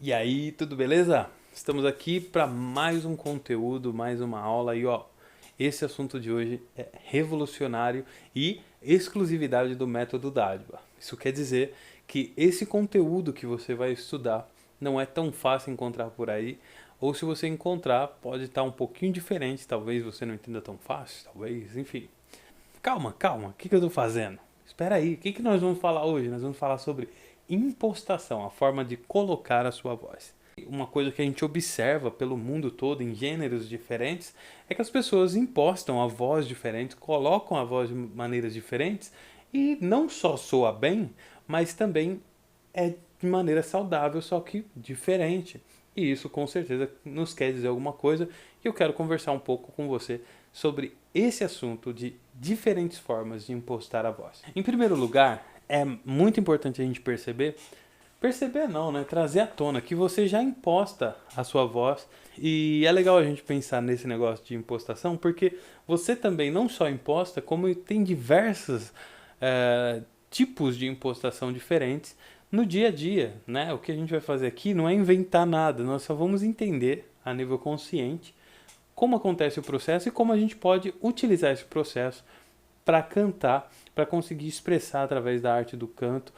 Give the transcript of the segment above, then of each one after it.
E aí, tudo beleza? Estamos aqui para mais um conteúdo, mais uma aula e ó, esse assunto de hoje é revolucionário e exclusividade do método Dádiva. Isso quer dizer que esse conteúdo que você vai estudar não é tão fácil encontrar por aí, ou se você encontrar, pode estar um pouquinho diferente, talvez você não entenda tão fácil, talvez, enfim. Calma, o que eu estou fazendo? Espera aí, o que nós vamos falar hoje? Nós vamos falar sobre impostação, a forma de colocar a sua voz. Uma coisa que a gente observa pelo mundo todo, em gêneros diferentes, é que as pessoas impostam a voz diferente, colocam a voz de maneiras diferentes e não só soa bem, mas também é de maneira saudável, só que diferente. E isso com certeza nos quer dizer alguma coisa e eu quero conversar um pouco com você sobre esse assunto de diferentes formas de impostar a voz. Em primeiro lugar, é muito importante a gente perceber não, né? Trazer à tona que você já imposta a sua voz e é legal a gente pensar nesse negócio de impostação porque você também não só imposta, como tem diversos tipos de impostação diferentes no dia a dia, né? O que a gente vai fazer aqui não é inventar nada, nós só vamos entender a nível consciente como acontece o processo e como a gente pode utilizar esse processo para cantar, para conseguir expressar através da arte do canto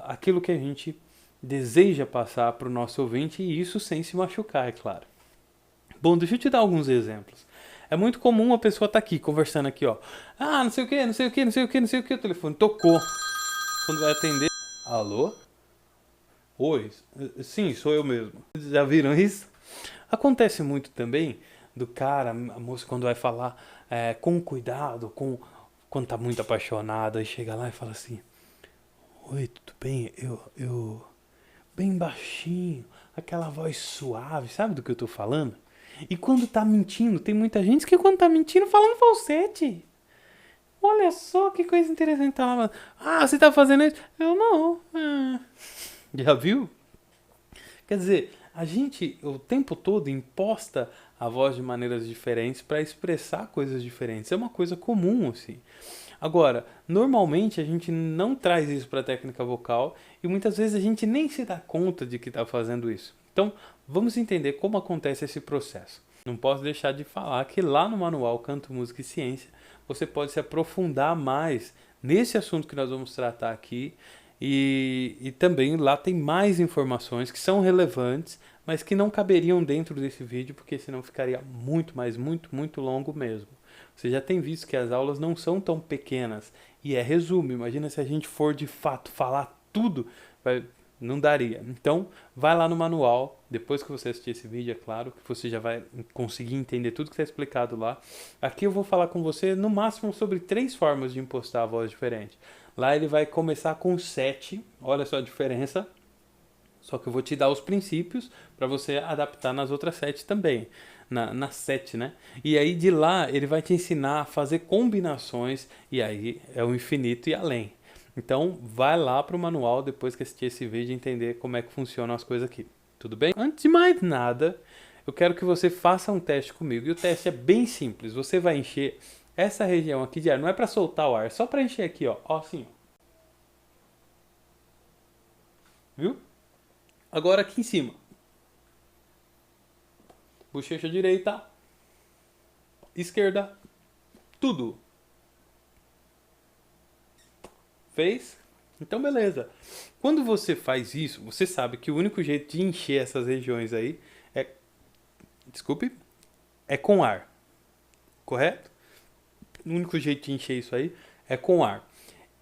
aquilo que a gente deseja passar para o nosso ouvinte e isso sem se machucar, é claro. Bom, deixa eu te dar alguns exemplos. É muito comum uma pessoa estar aqui, conversando aqui, ó. Ah, não sei o que, não sei o que, não sei o que, não sei o que, o telefone tocou. Quando vai atender, alô? Oi, sim, sou eu mesmo. Já viram isso? Acontece muito também do cara, a moça quando vai falar com cuidado, quando tá muito apaixonada, e chega lá e fala assim: oi, tudo bem? Bem baixinho, aquela voz suave, sabe do que eu tô falando? E quando tá mentindo, tem muita gente que quando tá mentindo fala no falsete. Olha só que coisa interessante. Ah, você tá fazendo isso? Eu não. Já viu? Quer dizer, a gente o tempo todo imposta a voz de maneiras diferentes para expressar coisas diferentes. É uma coisa comum, assim. Agora, normalmente a gente não traz isso para a técnica vocal e muitas vezes a gente nem se dá conta de que está fazendo isso. Então, vamos entender como acontece esse processo. Não posso deixar de falar que lá no manual Canto, Música e Ciência você pode se aprofundar mais nesse assunto que nós vamos tratar aqui e também lá tem mais informações que são relevantes, mas que não caberiam dentro desse vídeo porque senão ficaria muito, mas muito longo mesmo. Você já tem visto que as aulas não são tão pequenas e é resumo. Imagina se a gente for de fato falar tudo, não daria. Então, vai lá no manual, depois que você assistir esse vídeo, é claro, que você já vai conseguir entender tudo que está explicado lá. Aqui eu vou falar com você no máximo sobre 3 formas de impostar a voz diferente. Lá ele vai começar com 7, olha só a diferença. Só que eu vou te dar os princípios para você adaptar nas outras 7 também. Na 7, né? E aí de lá ele vai te ensinar a fazer combinações e aí é o infinito e além. Então vai lá pro manual depois que assistir esse vídeo e entender como é que funcionam as coisas aqui. Tudo bem? Antes de mais nada, eu quero que você faça um teste comigo. E o teste é bem simples. Você vai encher essa região aqui de ar. Não é para soltar o ar, é só para encher aqui, ó. Ó assim, ó. Viu? Agora aqui em cima. Bochecha direita, esquerda, tudo. Fez? Então beleza. Quando você faz isso, você sabe que o único jeito de encher essas regiões aí é, desculpe, é com ar, correto? O único jeito de encher isso aí é com ar.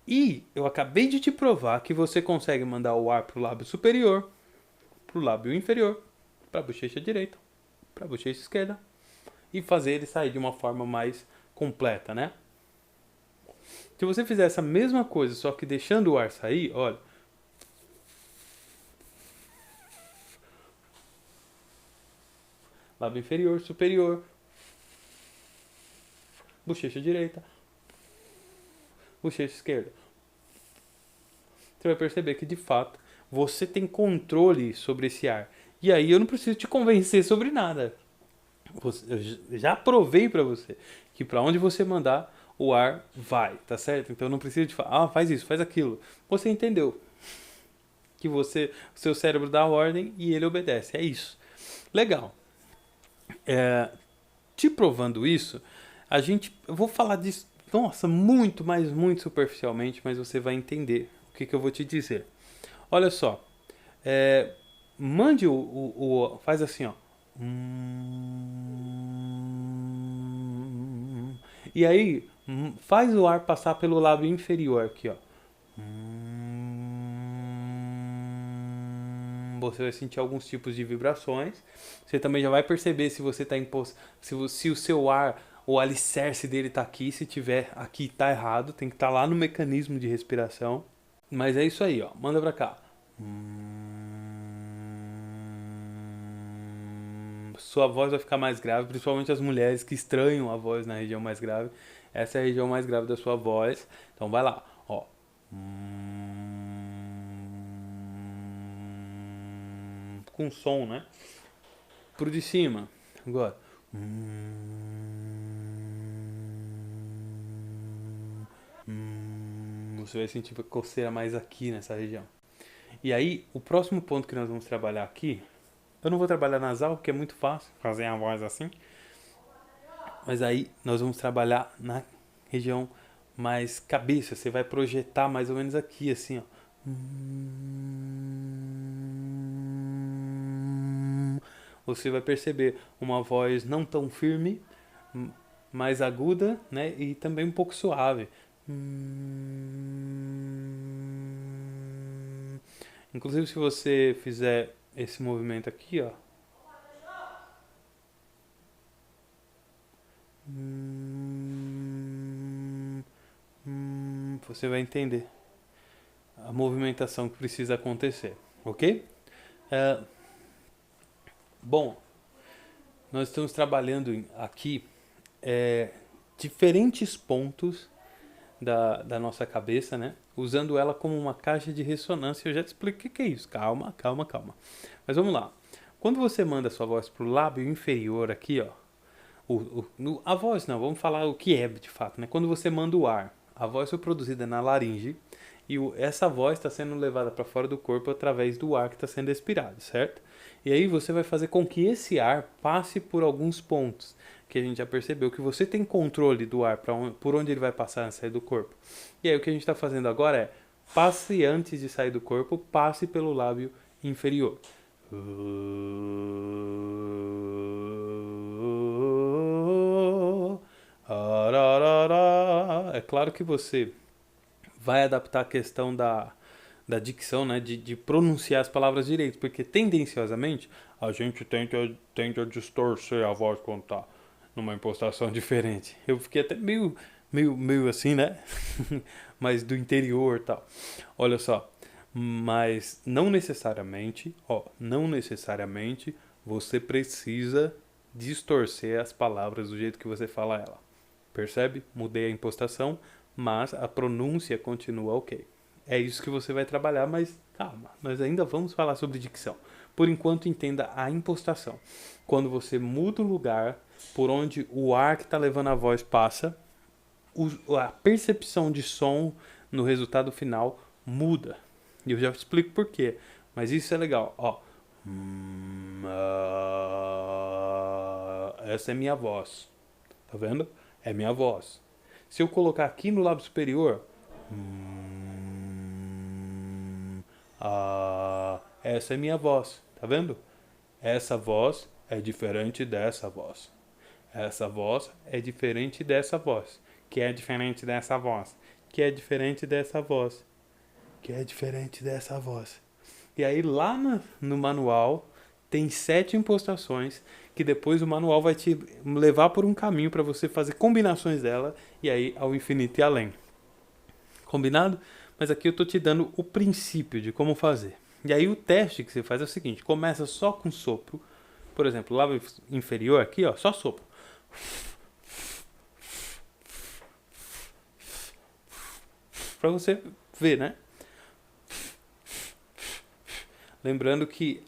E eu acabei de te provar que você consegue mandar o ar pro lábio superior, pro lábio inferior, pra bochecha direita, pra bochecha esquerda e fazer ele sair de uma forma mais completa, né? Se você fizer essa mesma coisa, só que deixando o ar sair, olha. Lábio inferior, superior, bochecha direita, bochecha esquerda. Você vai perceber que de fato você tem controle sobre esse ar. E aí eu não preciso te convencer sobre nada. Eu já provei para você que para onde você mandar o ar vai, tá certo? Então eu não preciso te falar, ah, faz isso, faz aquilo. Você entendeu. que seu cérebro dá a ordem e ele obedece. É isso. Legal. Te provando isso, eu vou falar disso, nossa, muito, mas muito superficialmente, mas você vai entender o que eu vou te dizer. Olha só, mande faz assim, ó. E aí, faz o ar passar pelo lábio inferior aqui, ó. Você vai sentir alguns tipos de vibrações. Você também já vai perceber se você está se o seu ar, o alicerce dele está aqui. Se tiver aqui, está errado. Tem que estar lá no mecanismo de respiração. Mas é isso aí, ó. Manda pra cá. Sua voz vai ficar mais grave, principalmente as mulheres que estranham a voz na região mais grave. Essa é a região mais grave da sua voz. Então vai lá, ó. Com som, né? Pro de cima. Agora. Você vai sentir coceira mais aqui nessa região. E aí, o próximo ponto que nós vamos trabalhar aqui, eu não vou trabalhar nasal, porque é muito fácil fazer a voz assim. Mas aí, nós vamos trabalhar na região mais cabeça. Você vai projetar mais ou menos aqui, assim, ó. Você vai perceber uma voz não tão firme, mais aguda, né? E também um pouco suave. Inclusive, se você fizer esse movimento aqui, ó. Você vai entender a movimentação que precisa acontecer, ok? Bom, nós estamos trabalhando aqui diferentes pontos da nossa cabeça, né? Usando ela como uma caixa de ressonância. Eu já te explico o que é isso. Calma. Mas vamos lá. Quando você manda a sua voz para o lábio inferior aqui, ó. A voz não, vamos falar o que é de fato, né? Quando você manda o ar, a voz foi produzida na laringe e essa voz está sendo levada para fora do corpo através do ar que está sendo expirado, certo? E aí você vai fazer com que esse ar passe por alguns pontos, que a gente já percebeu que você tem controle do ar por onde ele vai passar e sair do corpo. E aí o que a gente está fazendo agora é, passe antes de sair do corpo, passe pelo lábio inferior. É claro que você vai adaptar a questão da dicção, né, de pronunciar as palavras direito, porque tendenciosamente a gente tende a distorcer a voz quando tá numa impostação diferente. Eu fiquei até meio assim, né? Mas do interior e tal. Olha só, mas não necessariamente você precisa distorcer as palavras do jeito que você fala ela. Percebe? Mudei a impostação, mas a pronúncia continua ok. É isso que você vai trabalhar, mas calma, nós ainda vamos falar sobre dicção. Por enquanto, entenda a impostação. Quando você muda o lugar por onde o ar que está levando a voz passa, a percepção de som no resultado final muda. E eu já explico por quê, mas isso é legal. Ó. Essa é minha voz. Tá vendo? É minha voz. Se eu colocar aqui no lábio superior, essa é minha voz, tá vendo? Essa voz é diferente dessa voz. Essa voz é diferente dessa voz, que é diferente dessa voz, que é diferente dessa voz, que é diferente dessa voz. E aí lá no manual tem 7 impostações que depois o manual vai te levar por um caminho para você fazer combinações dela e aí ao infinito e além. Combinado? Mas aqui eu tô te dando o princípio de como fazer. E aí o teste que você faz é o seguinte, começa só com sopro. Por exemplo, lábio inferior aqui, ó, só sopro. Para você ver, né? Lembrando que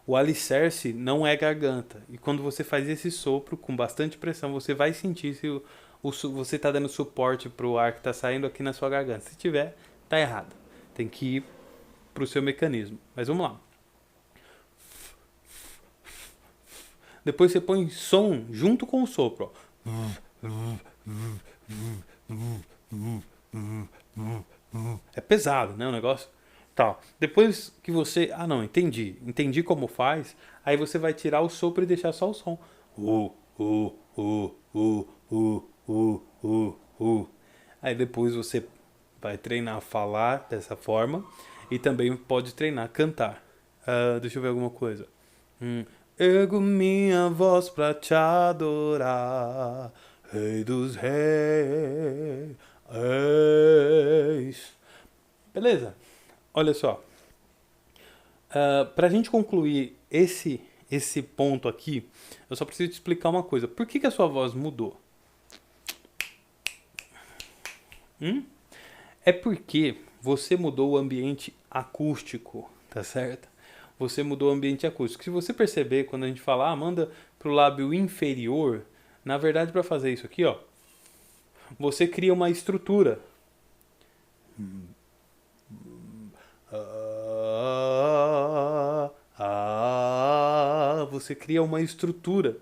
o alicerce não é garganta. E quando você faz esse sopro com bastante pressão, você vai sentir se você está dando suporte para o ar que está saindo aqui na sua garganta. Se tiver, tá errado. Tem que ir pro seu mecanismo. Mas vamos lá. Depois você põe som junto com o sopro. É pesado, né, o negócio? Tá. Depois que você... Ah, não, entendi. Entendi como faz. Aí você vai tirar o sopro e deixar só o som. Aí depois você vai treinar a falar dessa forma e também pode treinar a cantar. Deixa eu ver alguma coisa. Ergo minha voz pra te adorar, Rei dos Reis. Beleza? Olha só. Pra gente concluir esse ponto aqui, eu só preciso te explicar uma coisa. Por que a sua voz mudou? É porque você mudou o ambiente acústico, tá certo? Você mudou o ambiente acústico. Se você perceber, quando a gente fala, manda pro lábio inferior, na verdade, para fazer isso aqui, ó, você cria uma estrutura. Você cria uma estrutura.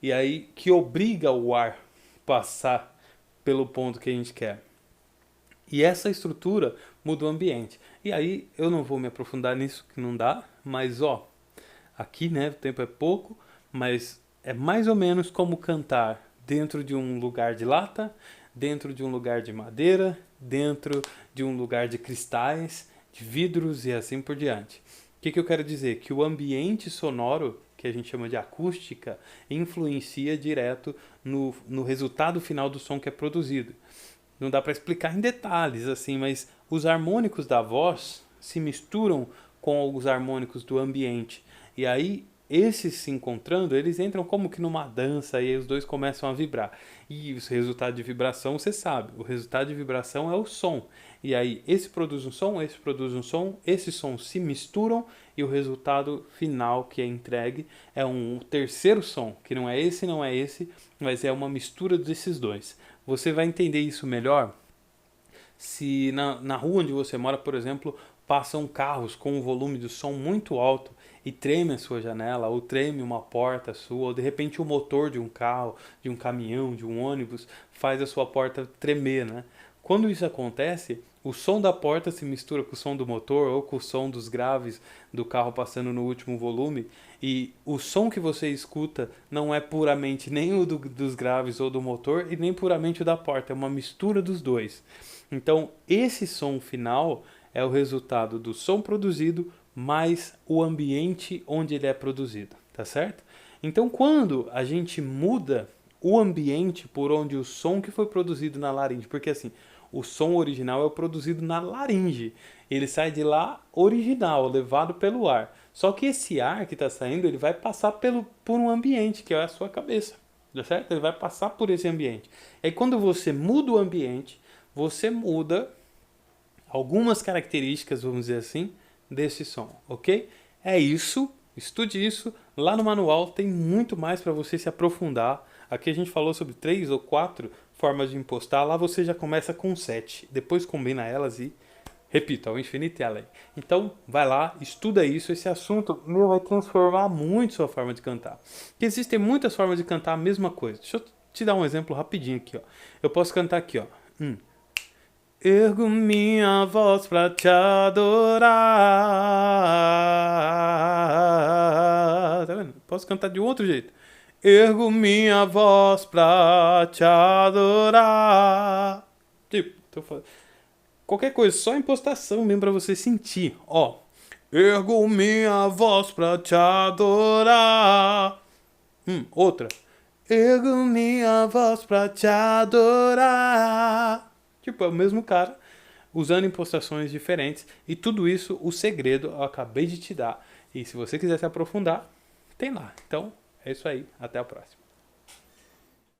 E aí, que obriga o ar passar pelo ponto que a gente quer. E essa estrutura muda o ambiente. E aí, eu não vou me aprofundar nisso, que não dá, mas ó, aqui, né, o tempo é pouco, mas é mais ou menos como cantar dentro de um lugar de lata, dentro de um lugar de madeira, dentro de um lugar de cristais, de vidros e assim por diante. O que eu quero dizer? Que o ambiente sonoro, que a gente chama de acústica, influencia direto no resultado final do som que é produzido. Não dá para explicar em detalhes, assim, mas os harmônicos da voz se misturam com os harmônicos do ambiente. E aí, esses se encontrando, eles entram como que numa dança e aí os dois começam a vibrar. E o resultado de vibração, você sabe, o resultado de vibração é o som. E aí, esse produz um som, esse produz um som, esses sons se misturam e o resultado final que é entregue é um terceiro som, que não é esse, mas é uma mistura desses dois. Você vai entender isso melhor se na rua onde você mora, por exemplo, passam carros com um volume de som muito alto e treme a sua janela, ou treme uma porta sua, ou de repente o motor de um carro, de um caminhão, de um ônibus faz a sua porta tremer, né? Quando isso acontece, o som da porta se mistura com o som do motor ou com o som dos graves do carro passando no último volume, e o som que você escuta não é puramente nem o dos graves ou do motor e nem puramente o da porta, é uma mistura dos dois. Então, esse som final é o resultado do som produzido mais o ambiente onde ele é produzido, tá certo? Então, quando a gente muda o ambiente por onde o som que foi produzido na laringe, porque assim, o som original é o produzido na laringe, ele sai de lá original, levado pelo ar. Só que esse ar que está saindo, ele vai passar por um ambiente, que é a sua cabeça, tá certo? Ele vai passar por esse ambiente. E aí, quando você muda o ambiente, você muda algumas características, vamos dizer assim, desse som, ok? É isso, estude isso. Lá no manual tem muito mais para você se aprofundar. Aqui a gente falou sobre 3 ou 4 formas de impostar. Lá você já começa com 7. Depois combina elas e repita, ao infinito e além. Então, vai lá, estuda isso. Esse assunto vai transformar muito sua forma de cantar. Porque existem muitas formas de cantar a mesma coisa. Deixa eu te dar um exemplo rapidinho aqui, ó. Eu posso cantar aqui, ó. Ergo minha voz pra te adorar. Tá vendo? Posso cantar de outro jeito. Ergo minha voz pra te adorar. Tipo, tô falando. Qualquer coisa, só impostação mesmo pra você sentir. Ó. Ergo minha voz pra te adorar. Outra. Ergo minha voz pra te adorar. Tipo, é o mesmo cara, usando impostações diferentes. E tudo isso, o segredo, eu acabei de te dar. E se você quiser se aprofundar, tem lá. Então, é isso aí. Até a próxima.